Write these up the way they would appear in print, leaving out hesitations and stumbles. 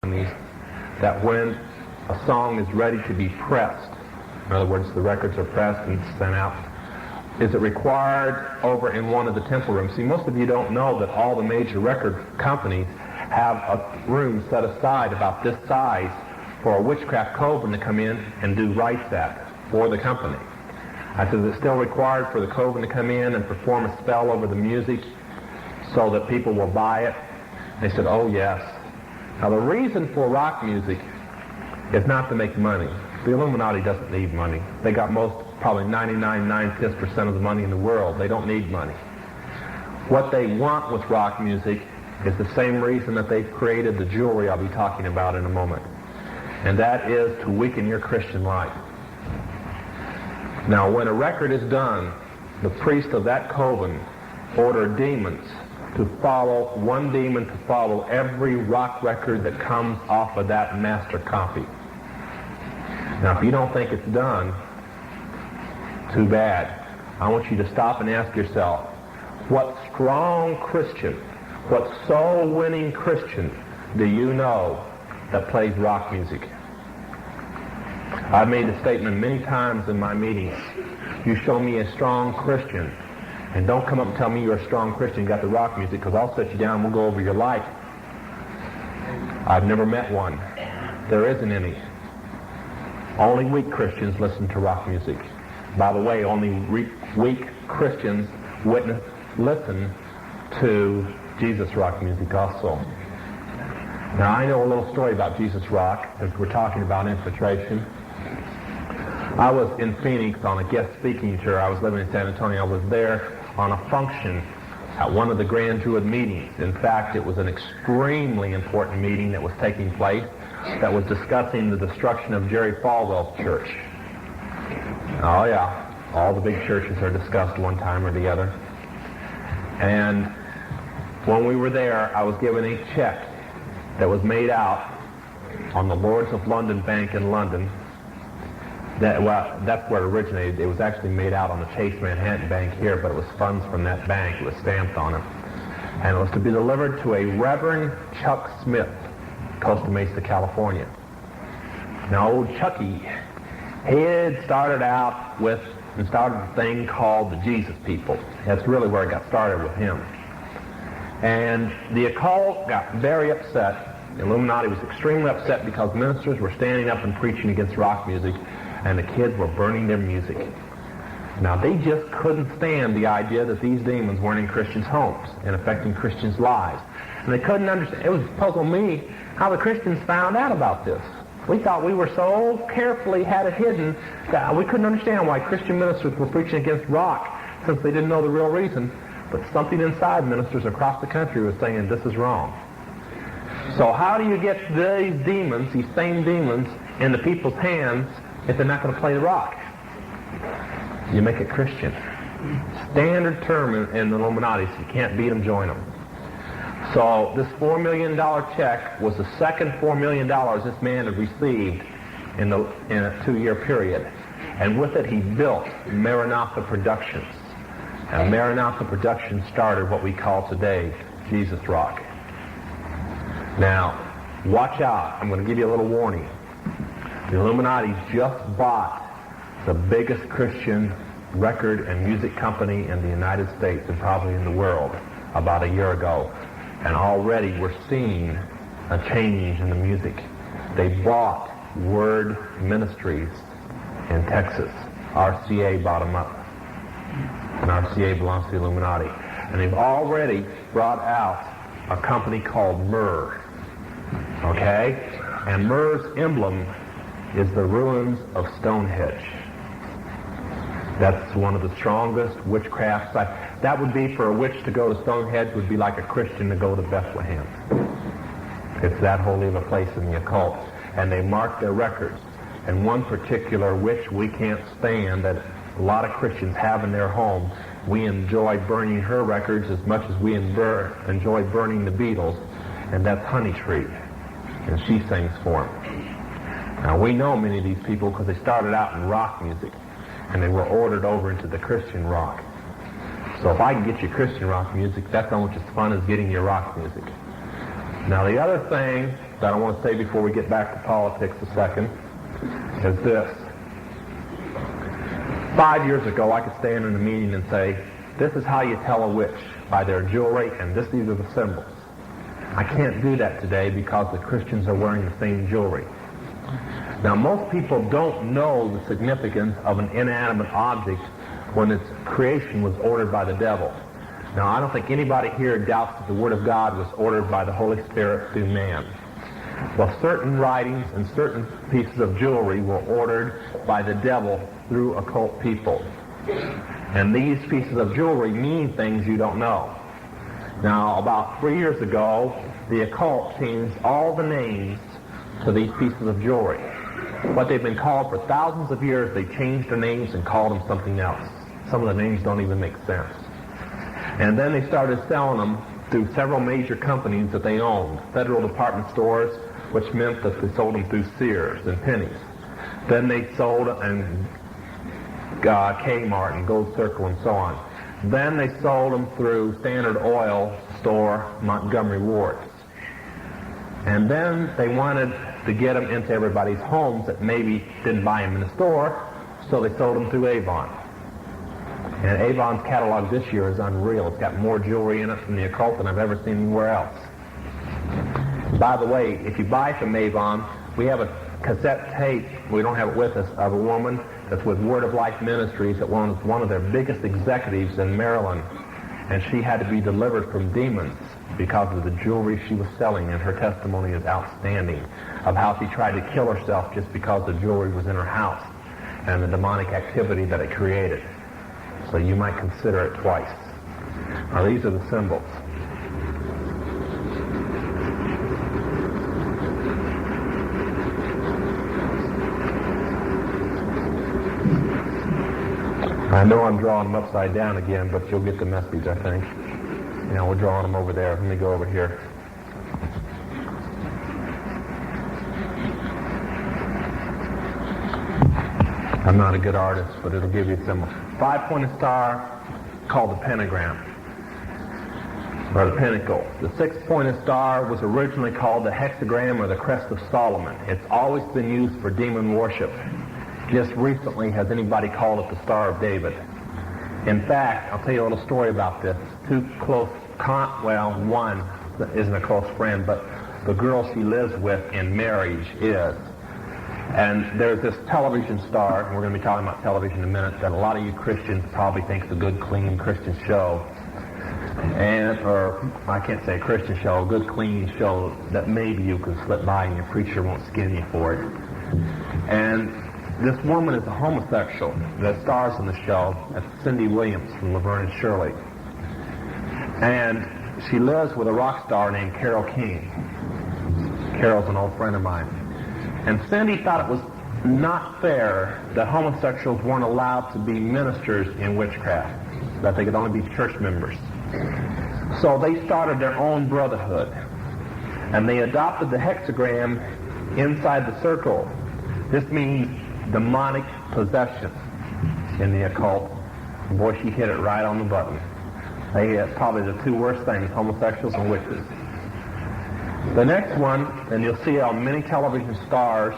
companies that when a song is ready to be pressed, in other words, the records are pressed and sent out, is it required over in one of the temple rooms? See, most of you don't know that all the major record companies have a room set aside about this size for a witchcraft coven to come in and do rights at for the company. I said, is it still required for the coven to come in and perform a spell over the music so that people will buy it? They said, oh yes. Now the reason for rock music is not to make money. The Illuminati doesn't need money. They got probably 99.9% of the money in the world. They don't need money. What they want with rock music is the same reason that they've created the jewelry I'll be talking about in a moment. And that is to weaken your Christian life. Now, when a record is done, the priest of that coven ordered demons to follow, one demon to follow every rock record that comes off of that master copy. Now, if you don't think it's done, too bad. I want you to stop and ask yourself, what strong Christian, what soul-winning Christian do you know that plays rock music? I've made the statement many times in my meetings. You show me a strong Christian, and don't come up and tell me you're a strong Christian, you got the rock music, because I'll set you down and we'll go over your life. I've never met one. There isn't any. Only weak Christians listen to rock music. By the way, only weak Christians listen to Jesus rock music also. Now, I know a little story about Jesus rock, as we're talking about infiltration. I was in Phoenix on a guest speaking tour. I was living in San Antonio. I was there on a function at one of the Grand Druid meetings. In fact, it was an extremely important meeting that was taking place that was discussing the destruction of Jerry Falwell's church. Oh yeah, all the big churches are discussed one time or the other. And when we were there, I was given a check that was made out on the Lords of London Bank in London. That's where it originated. It was actually made out on the Chase Manhattan Bank here, but it was funds from that bank. It was stamped on it. And it was to be delivered to a Reverend Chuck Smith, Costa Mesa, California. Now, old Chucky, he had started out with and started a thing called the Jesus People. That's really where it got started with him. And the occult got very upset. The Illuminati was extremely upset because ministers were standing up and preaching against rock music, and the kids were burning their music. Now, they just couldn't stand the idea that these demons weren't in Christians' homes and affecting Christians' lives. And they couldn't understand. It was puzzling me how the Christians found out about this. We thought we were so carefully had it hidden that we couldn't understand why Christian ministers were preaching against rock, since they didn't know the real reason. But something inside ministers across the country was saying this is wrong. So how do you get these demons, these same demons, into people's hands if they're not going to play the rock? You make it Christian. Standard term in the Illuminati is you can't beat them, join them. So this $4 million check was the second $4 million this man had received in a 2-year period. And with it he built Maranatha Productions. And Maranatha Productions started what we call today Jesus Rock. Now, watch out. I'm going to give you a little warning. The Illuminati just bought the biggest Christian record and music company in the United States and probably in the world about a year ago. And already we're seeing a change in the music. They bought Word Ministries in Texas. RCA bought them up. And RCA belongs to the Illuminati. And they've already brought out a company called Myrrh. Okay? And Myrrh's emblem is the ruins of Stonehenge. That's one of the strongest witchcraft sites. That would be, for a witch to go to Stonehenge would be like a Christian to go to Bethlehem. It's that holy of a place in the occult. And they mark their records. And one particular witch we can't stand that a lot of Christians have in their home, we enjoy burning her records as much as we enjoy burning the Beatles, and that's Honey Tree. And she sings for them. Now, we know many of these people because they started out in rock music, and they were ordered over into the Christian rock. So if I can get you Christian rock music, that's almost as fun as getting your rock music. Now, the other thing that I want to say before we get back to politics a second is this. 5 years ago, I could stand in a meeting and say, this is how you tell a witch, by their jewelry, and these are the symbols. I can't do that today because the Christians are wearing the same jewelry. Now, most people don't know the significance of an inanimate object when its creation was ordered by the devil. Now, I don't think anybody here doubts that the Word of God was ordered by the Holy Spirit through man. Well, certain writings and certain pieces of jewelry were ordered by the devil through occult people. And these pieces of jewelry mean things you don't know. Now, about 3 years ago, the occult changed all the names to these pieces of jewelry. What they've been called for thousands of years, they changed their names and called them something else. Some of the names don't even make sense. And then they started selling them through several major companies that they owned. Federal department stores, which meant that they sold them through Sears and Penny's. Then they sold and Kmart and Gold Circle and so on. Then they sold them through Standard Oil store, Montgomery Ward's. And then they wanted to get them into everybody's homes that maybe didn't buy them in the store, so they sold them through Avon. And Avon's catalog this year is unreal. It's got more jewelry in it from the occult than I've ever seen anywhere else. By the way, if you buy from Avon, we have a cassette tape, we don't have it with us, of a woman that's with Word of Life Ministries that was one of their biggest executives in Maryland. And she had to be delivered from demons because of the jewelry she was selling, and her testimony is outstanding of how she tried to kill herself just because the jewelry was in her house and the demonic activity that it created. So you might consider it twice. Now, these are the symbols. I know I'm drawing them upside down again, but you'll get the message, I think. You know, we're drawing them over there. Let me go over here. I'm not a good artist, but it'll give you a symbol. 5-pointed star called the pentagram, or the pinnacle. The 6-pointed star was originally called the hexagram or the crest of Solomon. It's always been used for demon worship. Just recently has anybody called it the Star of David. In fact, I'll tell you a little story about this. One isn't a close friend, but the girl she lives with in marriage is. And there's this television star, and we're going to be talking about television in a minute, that a lot of you Christians probably think is a good, clean Christian show. Or I can't say a Christian show, a good, clean show that maybe you can slip by and your preacher won't skin you for it. And this woman is a homosexual that stars in the show. That's Cindy Williams from Laverne and Shirley. And she lives with a rock star named Carole King. Carol's an old friend of mine. And Cindy thought it was not fair that homosexuals weren't allowed to be ministers in witchcraft, that they could only be church members. So they started their own brotherhood. And they adopted the hexagram inside the circle. This means demonic possession in the occult. Boy, she hit it right on the button. They are probably the two worst things, homosexuals and witches. The next one, and you'll see on many television stars,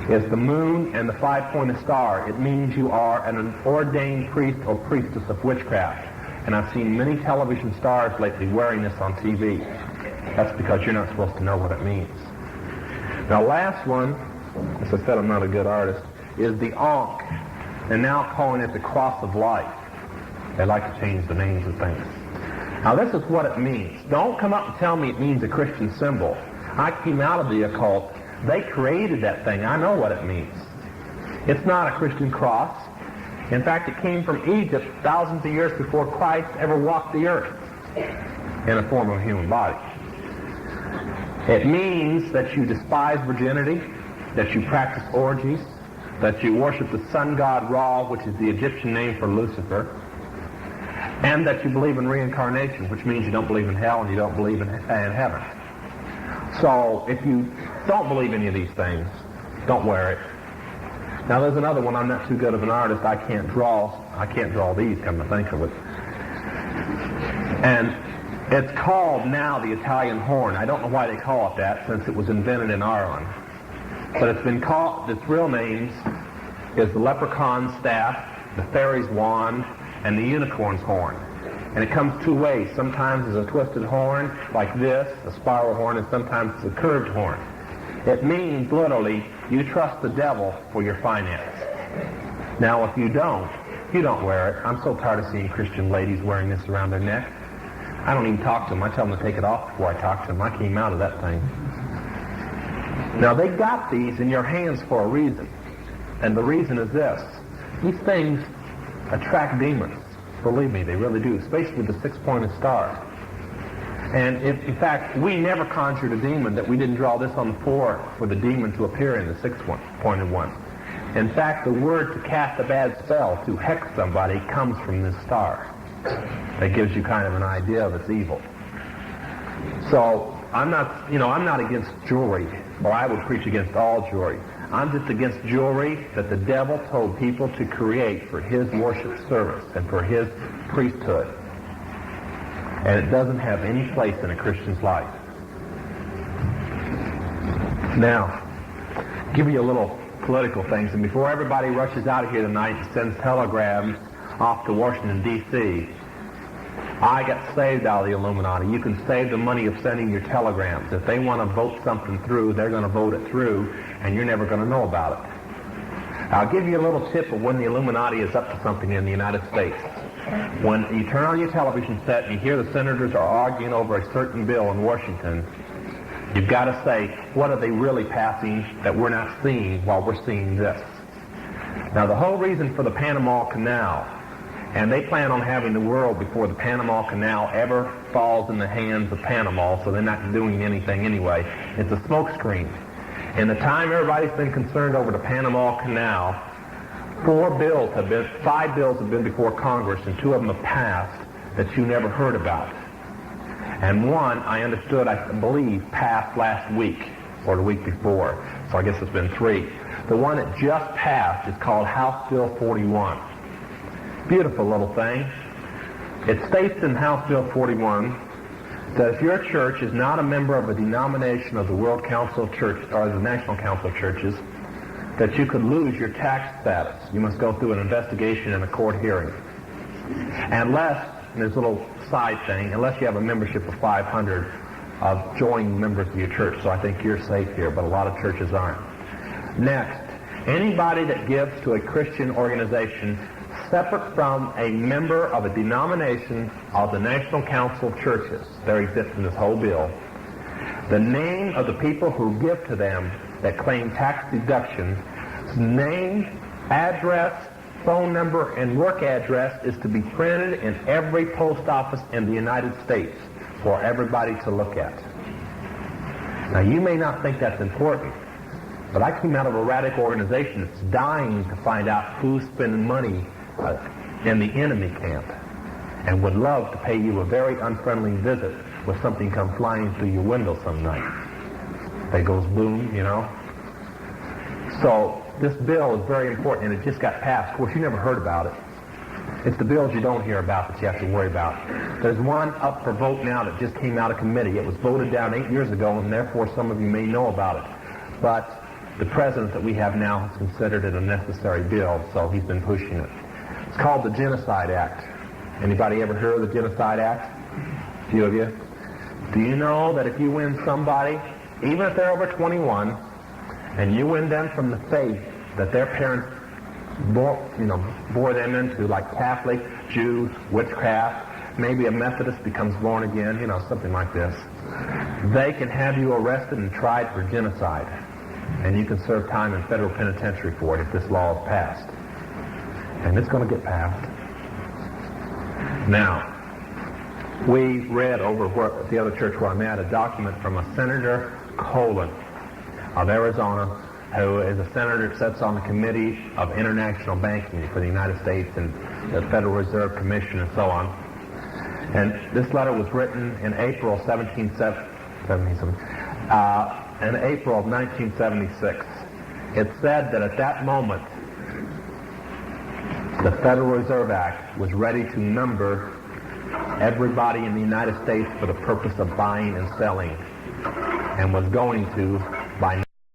is the moon and the 5-pointed star. It means you are an ordained priest or priestess of witchcraft. And I've seen many television stars lately wearing this on TV. That's because you're not supposed to know what it means. Now, last one, as I said, I'm not a good artist, is the Ankh. And now calling it the Cross of Life. They like to change the names of things. Now, this is what it means. Don't come up and tell me it means a Christian symbol. I came out of the occult. They created that thing. I know what it means. It's not a Christian cross. In fact, it came from Egypt thousands of years before Christ ever walked the earth in a form of a human body. It means that you despise virginity, that you practice orgies, that you worship the sun god Ra, which is the Egyptian name for Lucifer, and that you believe in reincarnation, which means you don't believe in hell and you don't believe in heaven. So if you don't believe any of these things, don't wear it. Now there's another one. I'm not too good of an artist. I can't draw these, come to think of it. And It's called now the Italian horn. I don't know why they call it that, since it was invented in Ireland. But it's been called, its real names is the leprechaun's staff, the fairy's wand, and the unicorn's horn. And it comes two ways. Sometimes it's a twisted horn, like this, a spiral horn, and sometimes it's a curved horn. It means, literally, you trust the devil for your finance. Now, if you don't wear it. I'm so tired of seeing Christian ladies wearing this around their neck. I don't even talk to them. I tell them to take it off before I talk to them. I came out of that thing. Now, they got these in your hands for a reason. And the reason is this. These things attract demons. Believe me, they really do, especially the six-pointed star. And if, in fact, we never conjured a demon that we didn't draw this on the floor for the demon to appear in, the six-pointed one. In fact, the word to cast a bad spell, to hex somebody, comes from this star. That gives you kind of an idea of its evil. So, I'm not against jewelry, or I would preach against all jewelry. I'm just against jewelry that the devil told people to create for his worship service and for his priesthood. And it doesn't have any place in a Christian's life. Now, give you a little political things, and before everybody rushes out of here tonight and sends telegrams off to Washington, D.C., I got saved out of the Illuminati. You can save the money of sending your telegrams. If they want to vote something through, they're going to vote it through, and you're never going to know about it. I'll give you a little tip of when the Illuminati is up to something in the United States. When you turn on your television set and you hear the senators are arguing over a certain bill in Washington, you've got to say, what are they really passing that we're not seeing while we're seeing this? Now, the whole reason for the Panama Canal, and they plan on having the world before the Panama Canal ever falls in the hands of Panama, so they're not doing anything anyway. It's a smokescreen. In the time everybody's been concerned over the Panama Canal, 5 bills have been before Congress, and 2 of them have passed that you never heard about. And one, I believe, passed last week or the week before. So I guess it's been 3. The one that just passed is called House Bill 41. Beautiful little thing. It states in House Bill 41 that if your church is not a member of a denomination of the World Council of Churches or the National Council of Churches, that you could lose your tax status. You must go through an investigation and a court hearing. Unless, and there's a little side thing, unless you have a membership of 500 of joining members of your church. So I think you're safe here, but a lot of churches aren't. Next, anybody that gives to a Christian organization separate from a member of a denomination of the National Council of Churches, there exists in this whole bill, the name of the people who give to them that claim tax deduction, name, address, phone number, and work address is to be printed in every post office in the United States for everybody to look at. Now, you may not think that's important, but I came out of a radical organization that's dying to find out who's spending money in the enemy camp and would love to pay you a very unfriendly visit when something comes flying through your window some night. That goes boom, you know. So this bill is very important, and it just got passed. Of course, you never heard about it. It's the bills you don't hear about that you have to worry about. There's one up for vote now that just came out of committee. It was voted down 8 years ago, and therefore some of you may know about it. But the president that we have now has considered it a necessary bill, so he's been pushing it. It's called the Genocide Act. Anybody ever heard of the Genocide Act? A few of you. Do you know that if you win somebody, even if they're over 21, and you win them from the faith that their parents bore them into, like Catholic, Jews, witchcraft, maybe a Methodist becomes born again, something like this, they can have you arrested and tried for genocide. And you can serve time in federal penitentiary for it if this law is passed. And it's going to get passed. Now, we read over the other church where I'm at a document from a Senator Colin of Arizona, who is a senator that sits on the Committee of International Banking for the United States and the Federal Reserve Commission and so on. And this letter was written in April of 1976. It said that at that moment, the Federal Reserve Act was ready to number everybody in the United States for the purpose of buying and selling, and was going to by